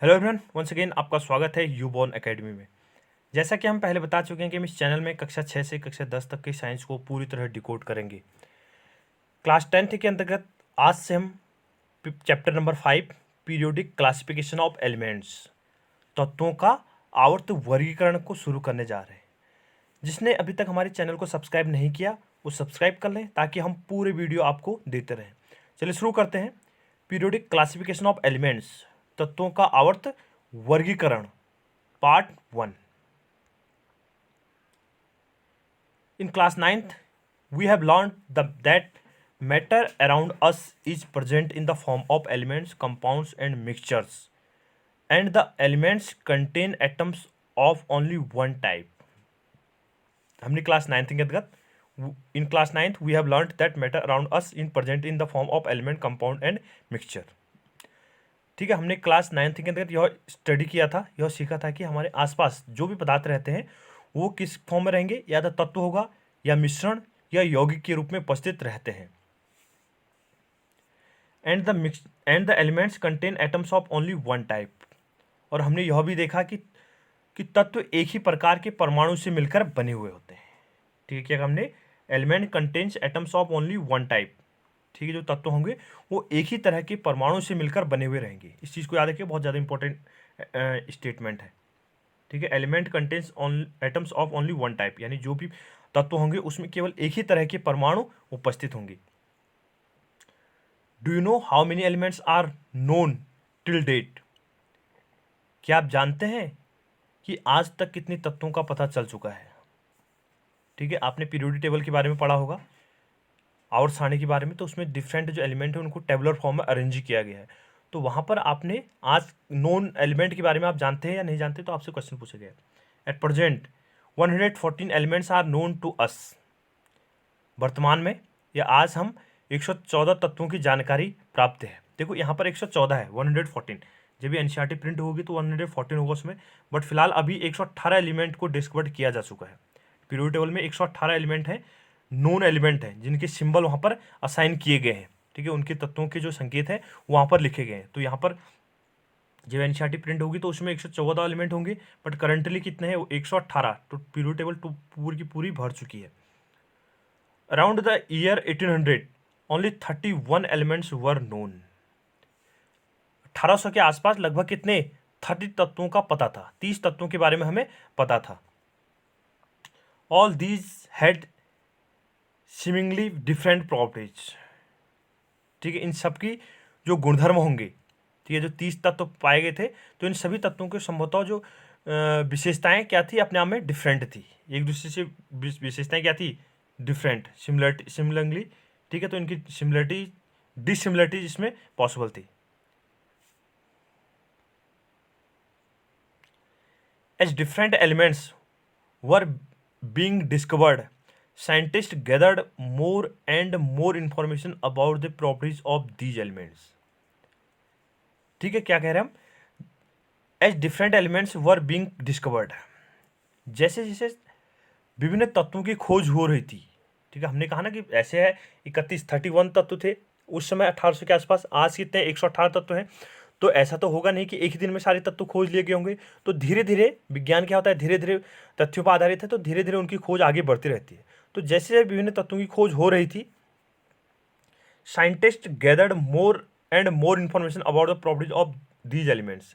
Hello everyone, once again आपका स्वागत है यूबॉर्न एकेडमी में। जैसा कि हम पहले बता चुके हैं कि हम इस चैनल में कक्षा 6 से कक्षा 10 तक की साइंस को पूरी तरह डिकोड करेंगे। क्लास 10th के अंतर्गत आज से हम chapter number 5 periodic classification of elements तत्वों का आवर्त वर्गीकरण को शुरू करने जा रहे हैं। जिसने अभी तक हमारे चैनल को सब्सक्राइब नहीं किया वो सब्सक्राइब कर लें ताकि हम पूरे वीडियो आपको देते रहें। चलिए शुरू करते हैं। पीरियोडिक क्लासिफिकेशन ऑफ एलिमेंट्स तत्वों का आवर्त वर्गीकरण part 1। In class 9th, we have learned that matter around us is present in the form of elements, compounds, and mixtures, and the elements contain atoms of only one type. हमने class 9th के अंतर्गत in class 9th we have learned that matter around us is present in the form of element, compound, and mixture. ठीक है, हमने class 9th के अंतर्गत यह study किया था, यह सीखा था कि हमारे आसपास जो भी पदार्थ रहते हैं वो किस फॉर्म में रहेंगे, या तो तत्व होगा या मिश्रण या यौगिक के रूप में उपस्थित रहते हैं। And the elements contain atoms of only one type. और हमने यह भी देखा कि तत्व एक ही प्रकार के परमाणु से मिलकर बने हुए होते हैं। ठीक है, क्या हमने element contains atoms of only one type. ठीक है, जो तत्व होंगे वो एक ही तरह के परमाणु से मिलकर बने हुए रहेंगे। इस चीज़ को याद रखिए, बहुत ज़्यादा इंपॉर्टेंट स्टेटमेंट है। ठीक है, element contains atoms of only one type, यानी जो भी तत्व होंगे उसमें केवल एक ही तरह के परमाणु उपस्थित होंगे। Do you know how many elements are known till date? क्या आप जानते हैं कि आज तक कितने तत्वों का पता चल चुका है? ठीक है, आपने पीरियोडिक टेबल के बारे में पढ़ा होगा, आवर्त सारणी के बारे में, तो उसमें डिफरेंट जो एलिमेंट है उनको टेबुलर फॉर्म में अरेंज किया गया है। तो वहाँ पर आपने आज नोन एलिमेंट के बारे में आप जानते हैं या नहीं जानते, तो आपसे क्वेश्चन पूछा गया है। At present 114 elements are known to us. वर्तमान में या आज हम 114 तत्वों की जानकारी प्राप्त है। देखो यहाँ पर 114 है, 114 जब ये एनसीईआरटी प्रिंट होगी तो 114 होगा उसमें, बट फिलहाल अभी 118 एलिमेंट को डिस्कवर किया जा चुका है। पीरियोडिक टेबल में 118 एलिमेंट हैं, नोन एलिमेंट हैं, जिनके सिंबल वहाँ पर असाइन किए गए हैं। ठीक है, उनके तत्वों के जो संकेत हैं वहाँ पर लिखे गए हैं। तो यहाँ पर जब एनसीईआरटी प्रिंट होगी तो उसमें 114 एलिमेंट होंगे, बट करंटली कितने हैं? 118। तो पीरियोडिक टेबल पूरी की पूरी भर चुकी है। Around the year 1800 only 31 elements were known. 1800 के आसपास लगभग कितने 30 तत्वों का पता था, 30 तत्वों के बारे में हमें पता था। All these had seemingly different properties. ठीक है, इन सब की जो गुणधर्म होंगे, ठीक है, जो 30 तत्व पाए गए थे, तो इन सभी तत्वों के संभवतः जो विशेषताएं क्या थी, अपने आप में डिफरेंट थी। एक दूसरे से विशेषताएं क्या थी? Different, similarly. ठीक है, तो इनकी सिमिलरिटी डिसिमिलरिटी इसमें पॉसिबल थी। As different elements were being discovered, scientist gathered more and more information about the properties of these elements. ठीक है, क्या कह रहे हैं हम? As different elements were being discovered, जैसे जैसे विभिन्न तत्वों की खोज हो रही थी। ठीक है, हमने कहा ना कि ऐसे है 31 तत्व थे उस समय 1800 के आसपास, आज कितने 118 तत्व हैं। तो ऐसा तो होगा नहीं कि एक ही दिन में सारे तत्व खोज लिए गए होंगे। तो धीरे धीरे विज्ञान क्या होता है, धीरे धीरे तथ्यों पर आधारित है, तो धीरे धीरे उनकी खोज आगे बढ़ती रहती है। तो जैसे जैसे विभिन्न तत्वों की खोज हो रही थी, scientist gathered more and more information about the properties of these elements.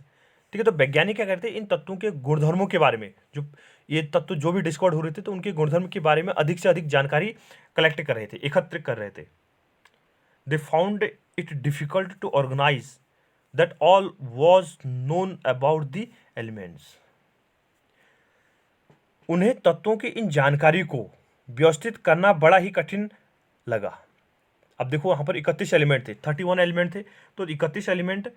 ठीक है, तो वैज्ञानिक क्या करते हैं, इन तत्वों के गुणधर्मों के बारे में, जो ये तत्व जो भी डिस्कवर हो रहे थे, तो उनके गुणधर्म के बारे में अधिक से अधिक जानकारी कलेक्ट कर रहे थे, एकत्र कर रहे थे। They found it difficult to organise that all was known about the elements. उन्हें तत्वों की इन जानकारी को व्यवस्थित करना बड़ा ही कठिन लगा। अब देखो वहाँ पर 31 एलिमेंट थे, 31 एलिमेंट थे, तो 31 एलिमेंट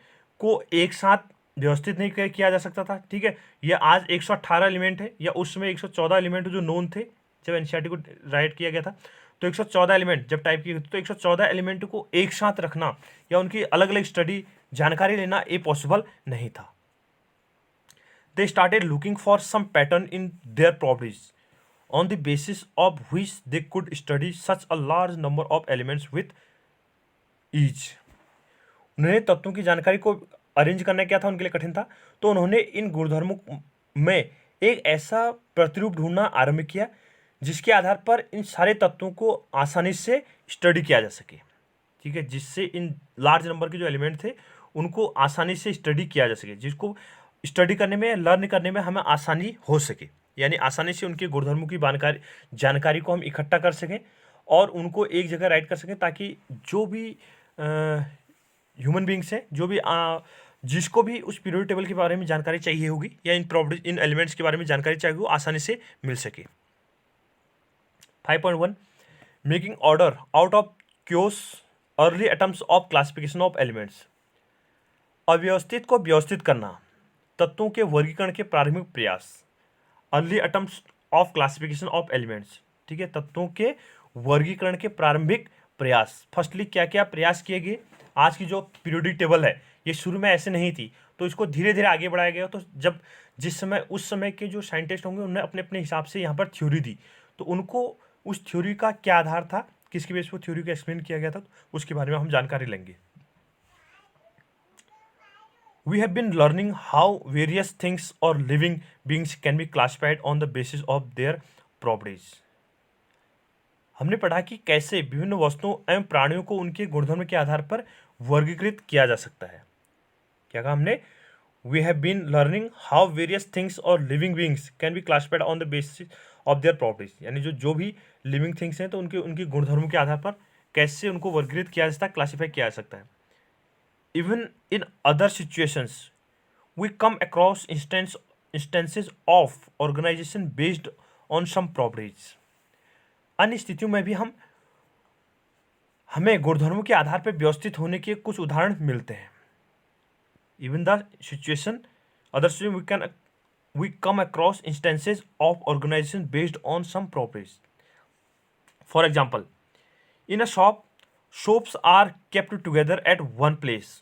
को एक साथ व्यवस्थित नहीं किया जा सकता था। ठीक है, ये आज 118 एलिमेंट है, या उस समय 114 एलिमेंट जो नोन थे जब एनसीईआरटी को राइट किया गया था, तो 114 एलिमेंट जब टाइप किए तो 114 एलिमेंट को एक साथ रखना या उनकी अलग अलग स्टडी जानकारी लेना ये पॉसिबल नहीं था। They started looking for some pattern in their properties on the basis of which they could study such a large number of elements with each। उन्हें तत्वों की जानकारी को अरेंज करना क्या था उनके लिए कठिन था, तो उन्होंने इन गुणधर्मों में एक ऐसा प्रतिरूप ढूंढना आरंभ किया जिसके आधार पर इन सारे तत्वों को आसानी से स्टडी किया जा सके। ठीक है, जिससे इन लार्ज नंबर के जो एलिमेंट थे उनको आसानी से स्टडी किया जा सके, जिसको स्टडी करने में, लर्न करने में हमें आसानी हो सके, यानी आसानी से उनके गुणधर्मों की जानकारी को हम इकट्ठा कर सकें और उनको एक जगह राइट कर सकें, ताकि जो भी ह्यूमन बींग्स हैं, जो भी जिसको भी उस पीरियोडिक टेबल के बारे में जानकारी चाहिए होगी या इन एलिमेंट्स के बारे में जानकारी चाहिए होगी, आसानी से मिल सके। 5.1 making order out of chaos early attempts of classification of elements. अव्यवस्थित को व्यवस्थित करना, तत्वों के वर्गीकरण के प्रारंभिक प्रयास। Early attempts of classification of elements, ठीक है, तत्वों के वर्गीकरण के प्रारंभिक प्रयास। फर्स्टली क्या क्या प्रयास किए गए। आज की जो पीरियोडिक टेबल है ये शुरू में ऐसे नहीं थी, तो इसको धीरे धीरे आगे बढ़ाया गया। तो जब जिस समय उस समय के जो साइंटिस्ट होंगे उन्होंने अपने अपने हिसाब से यहाँ पर थ्योरी दी, तो उनको उस थ्योरी का क्या आधार था, किसकी बेस पर थ्योरी को एक्सप्लेन किया गया था, उसके बारे में हम जानकारी लेंगे। We have been learning how various things or living beings can be classified on the basis of their properties. हमने पढ़ा कि कैसे विभिन्न वस्तुओं एवं प्राणियों को उनके गुणधर्म के आधार पर वर्गीकृत किया जा सकता है। क्या कहा हमने? We have been learning how various things or living beings can be classified on the basis of their properties. यानी जो भी लिविंग थिंग्स हैं तो उनके गुणधर्मों के आधार पर कैसे उनको वर्गीकृत किया जा सकता है, क्लासीफाई किया जा सकता है। Even in other situations, we come across instances of organization based on some properties. अन्य स्थितियों में भी हमें गुणधर्मों के आधार पर व्यवस्थित होने के कुछ उदाहरण मिलते हैं। Even the situation, other situation we come across instances of organization based on some properties. For example, in a shop, soaps are kept together at one place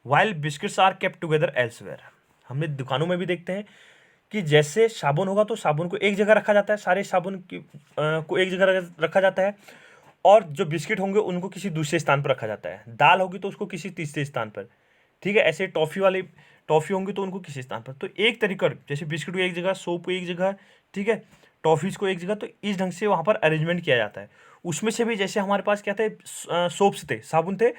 while biscuits are kept together elsewhere. हमने दुकानों में भी देखते हैं कि जैसे साबुन होगा तो साबुन को एक जगह रखा जाता है, सारे साबुन को एक जगह रखा जाता है, और जो बिस्किट होंगे उनको किसी दूसरे स्थान पर रखा जाता है। दाल होगी तो उसको किसी तीसरे स्थान पर, ठीक है। ऐसे टॉफ़ी होंगी तो उनको किसी स्थान पर। तो एक तरीका, जैसे बिस्किट को एक जगह, सोप को एक जगह, ठीक है, टॉफ़ीज़ को एक जगह, तो इस ढंग से वहाँ पर अरेंजमेंट किया जाता है। उसमें से भी जैसे हमारे पास क्या थे, सोप्स थे, साबुन थे,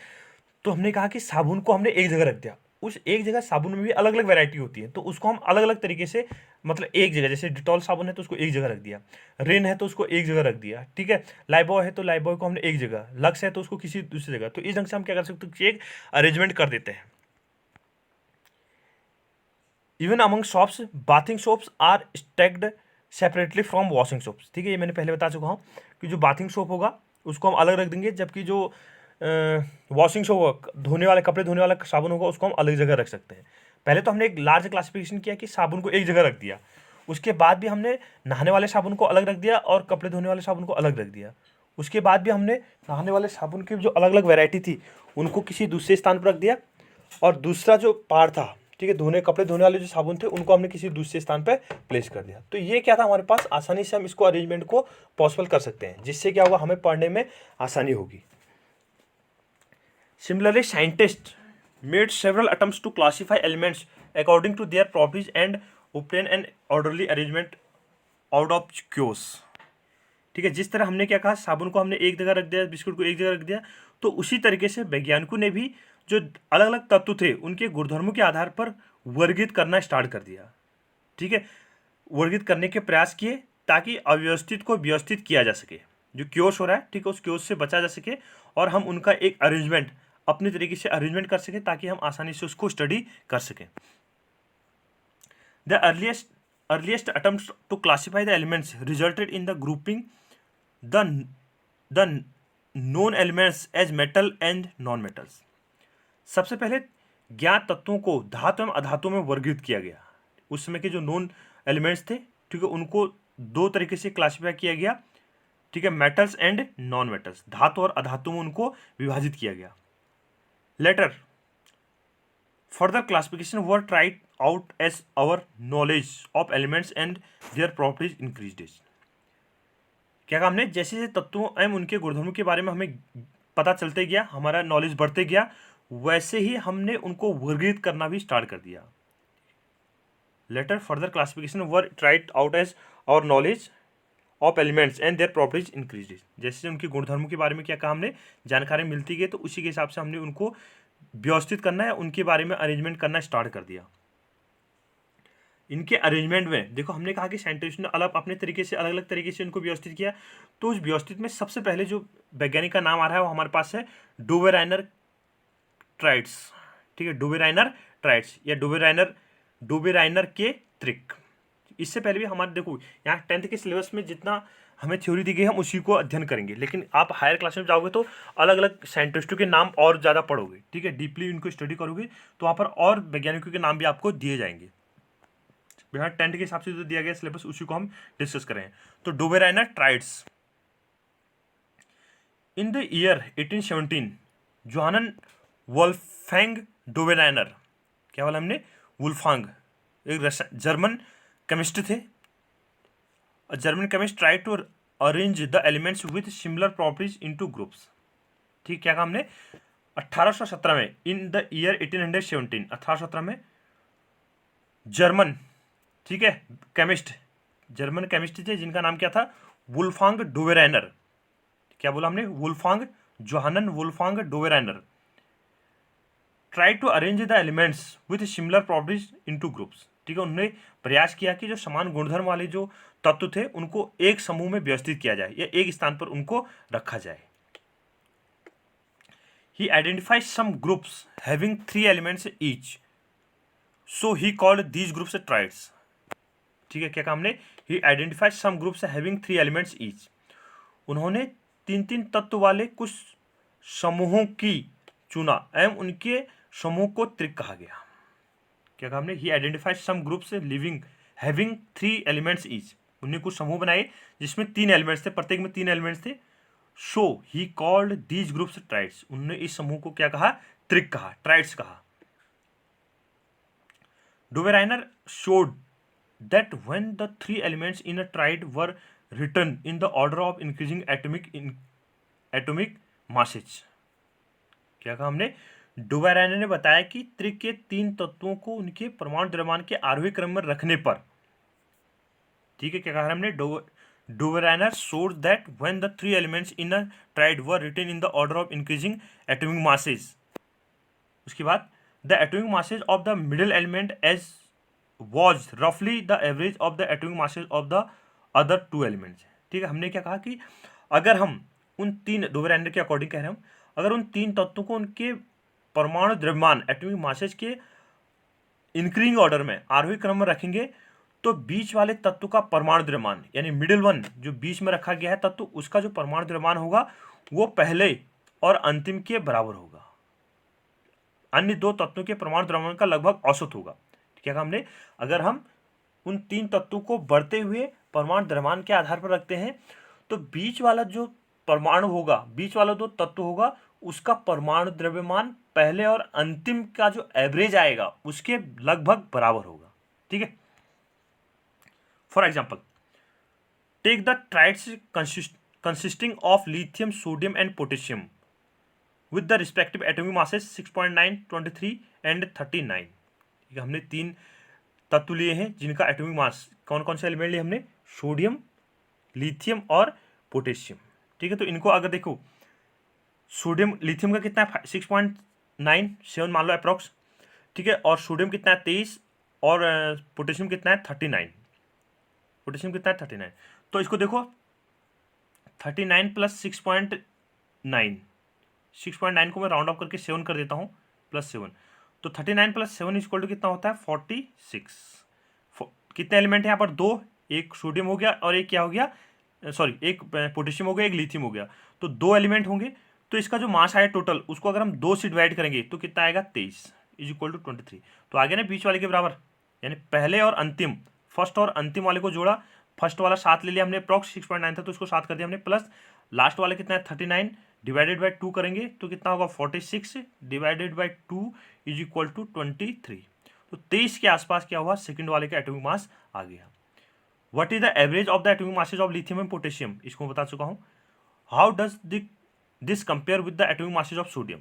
तो हमने कहा कि साबुन को हमने एक जगह रख दिया। उस एक जगह साबुन में भी अलग अलग वैरायटी होती है, तो उसको हम अलग अलग तरीके से, मतलब एक जगह, जैसे डिटॉल साबुन है तो उसको एक जगह रख दिया, रेन है तो उसको एक जगह रख दिया, ठीक है, लाइबॉय है तो लाइबॉय को हमने एक जगह, लक्स है तो उसको किसी दूसरी जगह। तो इस ढंग से हम क्या कर सकते हैं, एक अरेंजमेंट कर देते हैं। Even among soaps, bathing soaps are stacked separately from washing soaps, ठीक है, ये मैंने पहले बता चुका हूँ कि जो बाथिंग सोप होगा उसको हम अलग रख देंगे, जबकि जो वॉशिंग सोप, धोने वाले कपड़े धोने वाला साबुन होगा उसको हम अलग जगह रख सकते हैं। पहले तो हमने एक लार्ज क्लासिफिकेशन किया कि साबुन को एक जगह रख दिया, उसके बाद भी हमने नहाने वाले साबुन को अलग रख दिया और कपड़े धोने वाले साबुन को अलग रख दिया। उसके बाद भी हमने नहाने वाले साबुन की जो अलग अलग वैरायटी थी उनको किसी दूसरे स्थान पर रख दिया, और दूसरा जो पार्ट था, ठीक है, कपड़े धोने वाले जो साबुन थे उनको हमने किसी दूसरे स्थान पर प्लेस कर दिया। तो ये क्या था, हमारे पास आसानी से हम इसको अरेंजमेंट को पॉसिबल कर सकते हैं, जिससे क्या होगा, हमें पढ़ने में आसानी होगी। Similarly, scientists made several attempts to classify elements according to their properties and obtain an orderly arrangement out of chaos. ठीक है, जिस तरह हमने क्या कहा, साबुन को हमने एक जगह रख दिया, बिस्कुट को एक जगह रख दिया, तो उसी तरीके से वैज्ञानिकों ने भी जो अलग अलग तत्व थे उनके गुणधर्मों के आधार पर वर्गीकृत करना स्टार्ट कर दिया। ठीक है, वर्गीकृत करने के प्रयास किए ताकि अव्यवस्थित को व्यवस्थित किया जा सके, जो क्योस हो रहा है, ठीक है, उस क्योस से बचा जा सके, और हम उनका एक अरेंजमेंट अपने तरीके से अरेंजमेंट कर सकें ताकि हम आसानी से उसको स्टडी कर सकें। The earliest attempts to classify the elements resulted in the grouping the non elements as metal and non metals. सबसे पहले ज्ञात तत्वों को धातु एवं अधातु में वर्गीकृत किया गया। उस समय के जो नॉन एलिमेंट्स थे, ठीक है, उनको दो तरीके से क्लासीफाई किया गया, ठीक है, मेटल्स एंड नॉन मेटल्स, धातु और अधातु में उनको विभाजित किया गया। Later, further classification were tried out as our knowledge of elements and their properties increased. क्या हमने जैसे जैसे तत्वों एवं उनके गुणधर्मों के बारे में हमें पता चलते गया, हमारा नॉलेज बढ़ते गया, वैसे ही हमने उनको वर्गीकृत करना भी स्टार्ट कर दिया। Later further classification were tried out as our knowledge of elements and their properties increase. जैसे उनके गुणधर्मों के बारे में क्या कहा हमने, जानकारी मिलती गई, तो उसी के हिसाब से हमने उनको व्यवस्थित करना है, उनके बारे में अरेंजमेंट करना स्टार्ट कर दिया। इनके अरेंजमेंट में देखो, हमने कहा कि साइंटिस्ट ने अलग अपने तरीके से अलग अलग तरीके से इनको व्यवस्थित किया। तो उस व्यवस्थित में सबसे पहले जो वैज्ञानिक का नाम आ रहा है वो हमारे पास है डुबेराइनर ट्राइड्स। ठीक है, डुबेराइनर ट्राइड्स या डुबेराइनर के त्रिक। इससे पहले भी हमारे देखो यहाँ 10th के सिलेबस में जितना हमें थ्योरी दी गई हम उसी को अध्ययन करेंगे, लेकिन आप हायर क्लास में जाओगे तो अलग अलग साइंटिस्टों के नाम और ज़्यादा पढ़ोगे। ठीक है, डीपली इनको स्टडी करोगे तो वहाँ पर और वैज्ञानिकों के नाम भी आपको दिए जाएंगे। यहाँ 10th के हिसाब से जो दिया गया सिलेबस उसी को हम डिस्कस करें। तो Dobereiner triads in the year 1817 Johann Wolfgang Dobereiner, क्या बोला हमने, वुल्फांग, एक जर्मन केमिस्ट थे। German chemist try to arrange the elements with similar properties into groups. ठीक, क्या कहा हमने, 1817 में, इन द ईयर 1817, 1817 में जर्मन, ठीक है, केमिस्ट, जर्मन केमिस्ट थे जिनका नाम क्या था, वुल्फांग डुबेराइनर। क्या बोला हमने, Wolfgang, Johann Wolfgang Dobereiner try to arrange the elements with similar properties into groups. ठीक है, उन्होंने प्रयास किया कि जो समान गुणधर्म वाले जो तत्व थे उनको एक समूह में व्यवस्थित किया जाए या एक स्थान पर उनको रखा जाए। He identified some groups having 3 elements each, so he called these groups triads। ठीक है, क्या कहा हमने, He identified some groups having 3 elements each। उन्होंने 3 तत्व वाले कुछ समूहों की चुना एवं उनके समूह को त्रिक कहा गया। क्या कहा हमने, He identified some groups having 3 elements each। उन्होंने कुछ समूह बनाए जिसमें 3 एलिमेंट्स थे, प्रत्येक में 3 एलिमेंट्स थे। So he called these groups triads. उन्होंने इस समूह को क्या कहा, त्रिक कहा, ट्राइड्स कहा। Dobereiner showed that when the 3 elements in a triad were written in the order of increasing atomic masses. क्या कहा हमने, डुबेराइनर ने बताया कि त्रिक के 3 तत्वों को उनके परमाणु द्रव्यमान के आरोही क्रम में रखने पर, ठीक है, क्या कहा हमने, Duberainer showed that when the 3 elements in a triad were written in the order of increasing atomic masses, उसके बाद the atomic masses of the middle element as was roughly the average of the atomic masses of the other 2 elements। ठीक है, हमने क्या कहा कि अगर हम उन 3, डुबेराइनर के अकॉर्डिंग कह रहे हैं हम, अगर उन 3 तत्वों को उनके परमाणु द्रव्यमान एटॉमिक मासेज के इंक्रीजिंग ऑर्डर में आरोही क्रम में रखेंगे तो बीच वाले तत्व का परमाणु द्रव्यमान यानी मिडिल वन जो बीच में रखा गया है तत्व, उसका जो परमाणु द्रव्यमान होगा वो पहले और अंतिम के बराबर होगा, अन्य 2 तत्वों के परमाणु द्रव्यमान का लगभग औसत होगा। क्या कहा हमने, अगर हम उन 3 तत्वों को बढ़ते हुए परमाणु द्रव्यमान के आधार पर रखते हैं तो बीच वाला जो परमाणु होगा, बीच वाला 2 तत्व होगा, उसका परमाणु द्रव्यमान पहले और अंतिम का जो एवरेज आएगा उसके लगभग बराबर होगा। ठीक है, For example, take the triads consisting of lithium, sodium and potassium with the respective atomic masses 6.9, 23 and 39। ठीक है, हमने 3 तत्व लिए हैं जिनका एटॉमिक मास, कौन कौन से एलिमेंट लिए हमने, सोडियम, लिथियम और पोटेशियम। ठीक है, तो इनको अगर देखो, सोडियम, लिथियम का कितना है 6.97 मान लो अप्रॉक्स, ठीक है, और सोडियम कितना है 23 और पोटेशियम कितना है 39, पोटेशियम कितना है 39। तो इसको देखो 39 प्लस 6.9, 6.9 को मैं राउंड ऑफ करके 7 कर देता हूँ प्लस 7, तो 39 प्लस 7 इक्वल टू कितना होता है 46। कितने एलिमेंट है यहाँ पर, 2, एक सोडियम हो गया और एक क्या हो गया, सॉरी एक पोटेशियम हो गया, एक लिथियम हो गया, तो 2 एलिमेंट होंगे। तो इसका जो मास आया टोटल उसको अगर हम 2 से डिवाइड करेंगे तो कितना आएगा 23 इज इक्वल टू 23। तो आगे ना बीच वाले के बराबर, यानी पहले और अंतिम, फर्स्ट और अंतिम वाले को जोड़ा, फर्स्ट वाला 7 ले लिया हमने, अप्रॉक्स 6.9 था तो उसको 7 कर दिया हमने, प्लस लास्ट वाले कितना है 39 डिवाइडेड बाई 2 करेंगे तो कितना होगा 46 divided by 2 is equal to 23। तो 23 के आसपास क्या हुआ, सेकंड वाले का एटॉमिक मास आ गया। What is the average of the atomic masses of lithium and potassium, इसको बता चुका हूँ। How does this compare with the atomic masses of sodium.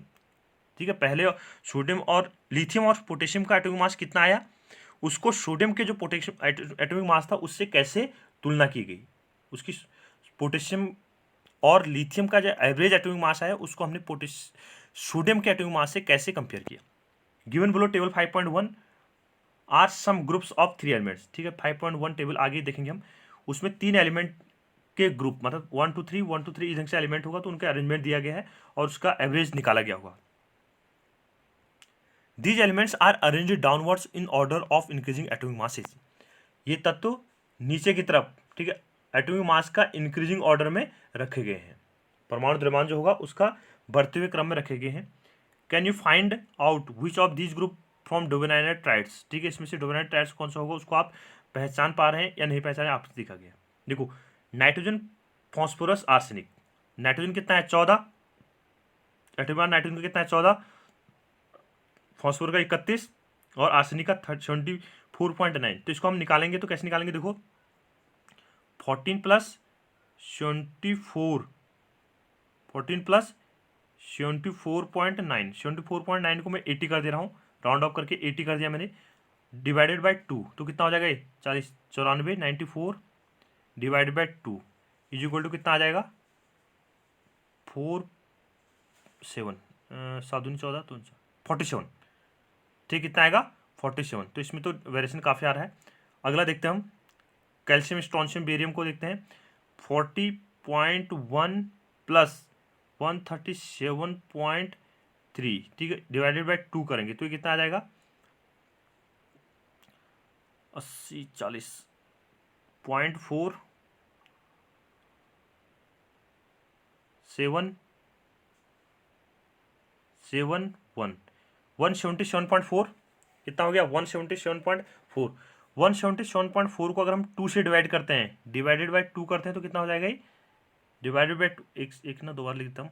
ठीक है, पहले सोडियम और लिथियम और पोटेशियम का एटॉमिक मास कितना आया, उसको सोडियम के जो पोटेशियम एटॉमिक मास था उससे कैसे तुलना की गई, उसकी पोटेशियम और लिथियम का जो एवरेज एटॉमिक मास आया उसको हमने सोडियम के एटॉमिक मास से कैसे कंपेयर किया। Given below table 5.1 are some groups of 3 elements. ठीक है, 5.1 टेबल आगे देखेंगे हम, उसमें 3 एलिमेंट के ग्रुप, मतलब 1 2 3 1 2 3 इधर से एलिमेंट होगा तो उनका अरेंजमेंट दिया गया है और उसका एवरेज निकाला गया होगा। These elements are arrange downwards in order of increasing atomic masses. ये तत्व नीचे की तरफ, ठीक है, एटॉमिक मास का इंक्रीजिंग ऑर्डर में रखे गए हैं। परमाणु द्रव्यमान जो होगा उसका बढ़ते हुए क्रम में रखे गए हैं। Can you find out which of these group from Dobereiner triads. ठीक है, इसमें से डोबेनाइनर ट्राइड्स कौन सा होगा उसको आप पहचान पा रहे हैं या नहीं पहचान, आपसे दिखा गया। देखो, नाइट्रोजन, फॉस्फोरस, आर्सेनिक। नाइट्रोजन कितना है 14, एटॉमिक नाइट्रोजन का कितना है 14, फॉस्फोर का 31 और आर्सेनिक का 74.9। तो इसको हम निकालेंगे तो कैसे निकालेंगे, देखो 14 प्लस 74, 14 प्लस 74.9, 74.9 को मैं 80 कर दे रहा हूँ, राउंड ऑफ करके 80 कर दिया मैंने, डिवाइडेड बाय 2, तो कितना हो जाएगा ये 40, 94, 94 divided by 2 is equal to कितना आ जाएगा 47, 7 दूनी 14 तो 47। ठीक, कितना आएगा 47। तो इसमें तो वेरिएशन काफ़ी आ रहा है। अगला देखते हैं हम, कैल्शियम, स्ट्रोंशियम, बेरियम को देखते हैं। 40.1 प्लस 137.3, ठीक है, डिवाइडेड बाय 2 करेंगे तो ये कितना आ जाएगा 80, 40.4 7 7 1 177.4 कितना हो गया 177.4। 177.4 को अगर हम 2 से डिवाइड करते हैं, डिवाइडेड बाय 2 करते हैं तो कितना हो जाएगा ये, डिवाइडेड बाय एक ना 2 बार लिख देता हूँ,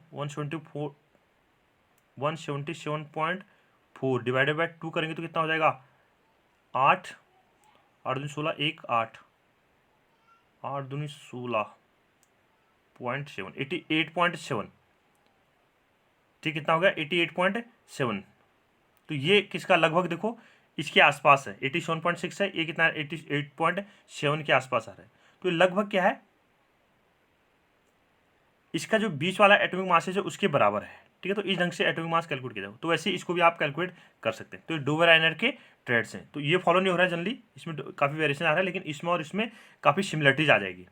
177.4 डिवाइडेड बाय 2 करेंगे तो कितना हो जाएगा 8, 8 दूनी 16, 1 8, 8 दूनी 16.7, 88.7। ठीक, कितना हो गया 88.7। तो ये किसका लगभग देखो इसके आसपास है, 87.6 है, ये कितना 88.7 के आसपास आ रहा है। तो ये लगभग क्या है, इसका जो बीच वाला एटॉमिक मास है उसके बराबर है। ठीक है, तो इस ढंग से एटॉमिक मास कैलकुलेट किया जाए, तो वैसे इसको भी आप कैलकुलेट कर सकते हैं। तो ये डोबेराइनर के ट्रेड्स हैं, तो ये फॉलो नहीं हो रहा है जनरली, इसमें काफ़ी वेरिएशन आ रहा है, लेकिन इसमें और इसमें काफ़ी सिमिलरिटीज आ जाएगी।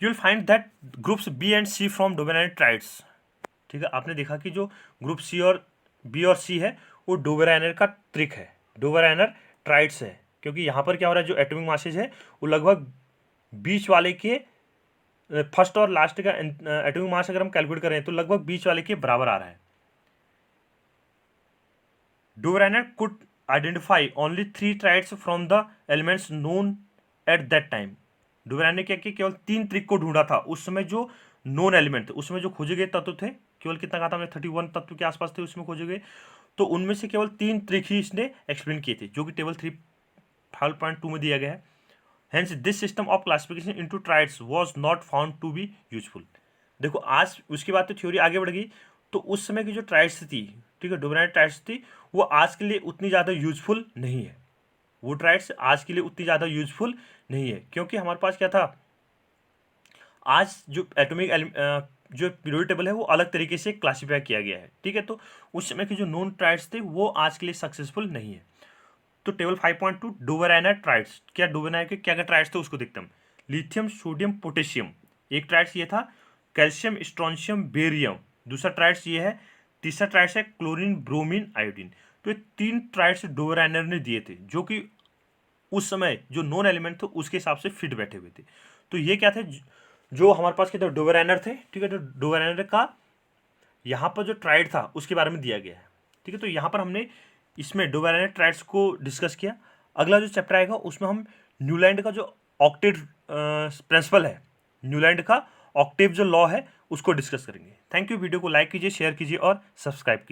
You will find that groups B and C from Dobereiner triads. ठीक है, आपने देखा कि जो ग्रुप सी और बी और सी है वो डोबेराइनर का ट्रिक है, डोबेराइनर ट्राइड्स है, क्योंकि यहाँ पर क्या हो रहा है, जो एटॉमिक मासेज है वो लगभग बीच वाले के, फर्स्ट और लास्ट का एटॉमिक मास अगर हम कैलकुलेट करें तो लगभग बीच वाले के बराबर आ रहा है। Dobereiner could identify only 3 triads from the elements known at that time. Dobereiner ने क्या किया, केवल 3 ट्रिक को ढूंढा था उस समय, जो नोन एलिमेंट थे उसमें जो खोजे गए तत्व थे, केवल कितना कहा था हमने 31 तत्व के आसपास थे उसमें खोजे गए, तो उनमें से केवल 3 ट्रिक ही इसने एक्सप्लेन किए थे, जो कि टेबल 3.2 में दिया गया है। Hence, this system of classification into triads was not found to be useful। देखो, आज उसके बाद तो थ्योरी आगे बढ़ गई, तो उस समय की जो ट्राइड्स थी, ठीक है, डोबेराइनर ट्राइड्स थी, वो आज के लिए उतनी ज़्यादा यूजफुल नहीं है। वो ट्राइड्स आज के लिए उतनी ज़्यादा यूजफुल नहीं है, क्योंकि हमारे पास क्या था, आज जो एटॉमिक जो पीरियोडिक टेबल है वो अलग तरीके से क्लासीफाई किया गया है। ठीक है, तो उस समय के जो नोन ट्राइड्स थे वो आज के लिए सक्सेसफुल नहीं है। तो टेबल 5.2 डोबेराइनर ट्राइड्स, क्या डोबेराइनर के क्या क्या ट्राइड्स थे उसको देखते हैं। लिथियम, सोडियम, पोटेशियम, एक ट्राइड्स ये था। कैल्शियम, स्ट्रोंशियम, बेरियम, दूसरा ट्राइड्स ये है। तीसरा ट्राइड्स है क्लोरीन, ब्रोमीन, आयोडीन। तो ये 3 ट्राइड्स डोबेराइनर ने दिए थे, जो कि उस समय जो नॉन एलिमेंट थे उसके हिसाब से फिट बैठे हुए थे। तो ये क्या थे, जो हमारे पास क्या थे, डोबेराइनर थे। ठीक है, तो डोबेराइनर का यहाँ पर जो ट्राइड था उसके बारे में दिया गया है। ठीक है, तो यहाँ पर हमने इसमें डोबेराइनर ट्राइड्स को डिस्कस किया। अगला जो चैप्टर आएगा उसमें हम न्यूलैंड का जो ऑक्टेव प्रिंसिपल है, न्यूलैंड का ऑक्टेव जो लॉ है उसको डिस्कस करेंगे। Thank you. वीडियो को लाइक कीजिए, शेयर कीजिए और सब्सक्राइब कीजिए।